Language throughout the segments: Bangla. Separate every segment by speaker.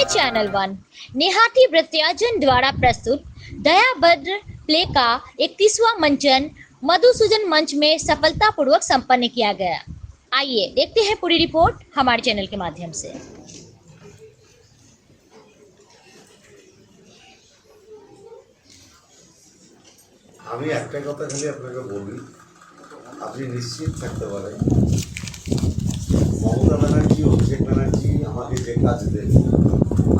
Speaker 1: चैनल वन नेहाती वृत्याजन द्वारा प्रस्तुत दयाभद्र प्ले का 31वां मंचन मधुसूदन मंच में सफलतापूर्वक संपन्न किया गया। आइए देखते हैं पूरी रिपोर्ट हमारे चैनल के माध्यम से।
Speaker 2: আমি একটা কথা খালি আপনাকে বলি, আপনি নিশ্চিত থাকতে পারেন মমতা ব্যানার্জি, অভিষেক ব্যানার্জি আমাকে যে কাজ দেবে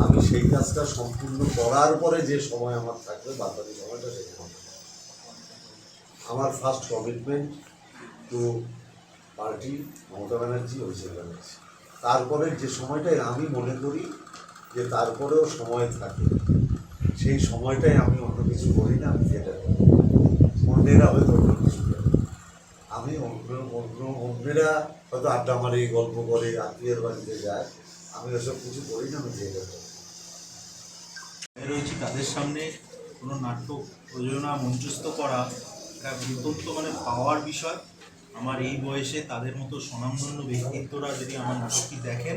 Speaker 2: আমি সেই কাজটা সম্পূর্ণ করার পরে যে সময় আমার থাকবে বাকি সময়টা সেখানে আমার first commitment to party Mamata Banerjee, Abhishek Banerjee. তারপরে যে সময়টাই আমি মনে করি যে তারপরেও সময় থাকে সেই সময়টাই আমি অন্য কিছু করি না, আমি যেটা করি। অন্যেরা হয়তো অন্য কিছু করে, আমি অন্যেরা হয়তো আড্ডা মারি, গল্প করে, আত্মীয়ের বাড়িতে যায়, আমি ওসব কিছু করি না, আমি যেটা করি।
Speaker 3: রয়েছি তাদের সামনে কোনো নাটক প্রযোজনা মঞ্চস্থ করা একটা অত্যন্ত পাওয়ার বিষয়। আমার এই বয়সে তাদের মতো স্বনামধন্য ব্যক্তিত্বরা যদি আমার নাটকটি দেখেন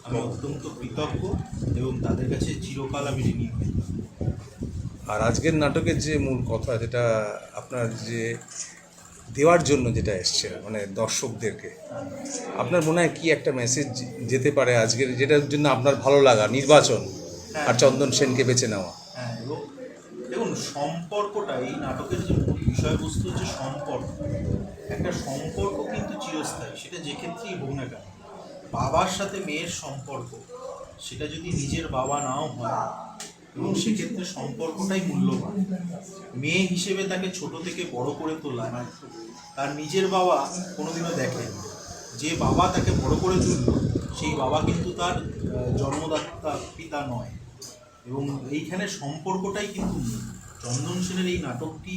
Speaker 3: আমি অত্যন্ত কৃতজ্ঞ এবং তাদের কাছে চিরকাল আমি ঋণী হই।
Speaker 4: আর আজকের নাটকের যে মূল কথা, যেটা আপনার যে দেওয়ার জন্য যেটা এসছে দর্শকদেরকে, আপনার মনে হয় কি একটা মেসেজ যেতে পারে আজকের, যেটার জন্য আপনার ভালো লাগা নির্বাচন আর চন্দন সেনকে বেছে নেওয়া?
Speaker 3: হ্যাঁ, এবং দেখুন সম্পর্কটা, এই নাটকের যে মূল বিষয়বস্তু হচ্ছে সম্পর্ক। একটা সম্পর্ক কিন্তু চিরস্থায়ী, সেটা যে ক্ষেত্রেই হোক না কেন। বাবার সাথে মেয়ের সম্পর্ক, সেটা যদি নিজের বাবা নাও হয় এবং সেক্ষেত্রে সম্পর্কটাই মূল্যবান। মেয়ে হিসেবে তাকে ছোট থেকে বড় করে তোলা তার নিজের বাবা কোনোদিনও দেখেন। যে বাবা তাকে বড় করে তুলল সেই বাবা কিন্তু তার জন্মদাতা পিতা নয়, এবং এইখানে সম্পর্কটাই কিন্তু চন্দন সেনের এই নাটকটি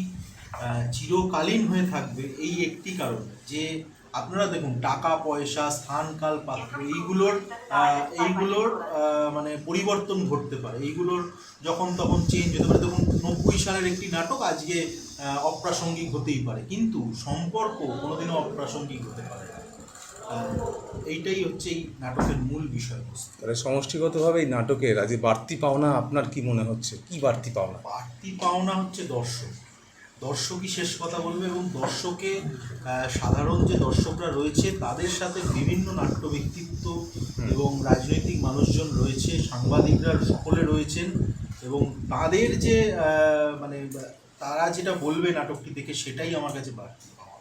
Speaker 3: চিরকালীন হয়ে থাকবে এই একটি কারণ যে আপনারা দেখুন টাকা পয়সা, স্থান কাল পাত্র এইগুলোর পরিবর্তন ঘটতে পারে, এইগুলোর যখন তখন চেঞ্জ হতে পারে। দেখুন 90 সালের একটি নাটক আজকে অপ্রাসঙ্গিক হতেই পারে, কিন্তু সম্পর্ক কোনোদিনও অপ্রাসঙ্গিক হতে পারে না। এইটাই হচ্ছে এই নাটকের মূল বিষয়বস্তু।
Speaker 4: তাহলে সমষ্টিগতভাবে এই নাটকের আজ বাড়তি পাওনা আপনার কি মনে হচ্ছে? কি বাড়তি পাওনা?
Speaker 3: বাড়তি পাওনা হচ্ছে দর্শকই শেষ কথা বলবে, এবং দর্শকে সাধারণ যে দর্শকরা রয়েছে তাদের সাথে বিভিন্ন নাট্য ব্যক্তিত্ব এবং রাজনৈতিক মানুষজন রয়েছে, সাংবাদিকরা সকলে রয়েছেন, এবং তাদের যে তারা যেটা বলবে নাটকটি দেখে সেটাই আমার কাছে বাড়তি পাওয়া।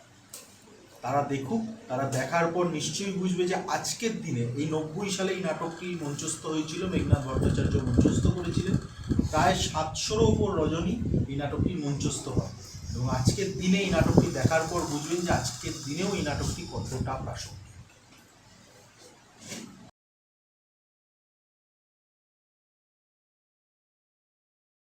Speaker 3: তারা দেখুক, তারা দেখার পর নিশ্চয়ই বুঝবে যে আজকের দিনে এই 90 সালে এই নাটকটি মঞ্চস্থ হয়েছিল, মেঘনাথ ভট্টাচার্য মঞ্চস্থ করেছিলেন। প্রায় 700-এরও ওপর রজনী এই নাটকটি মঞ্চস্থ হয়, এবং আজকের দিনে এই নাটকটি দেখার পর বুঝবেন যে আজকের দিনেও এই নাটকটি কতটা প্রাসঙ্গিক।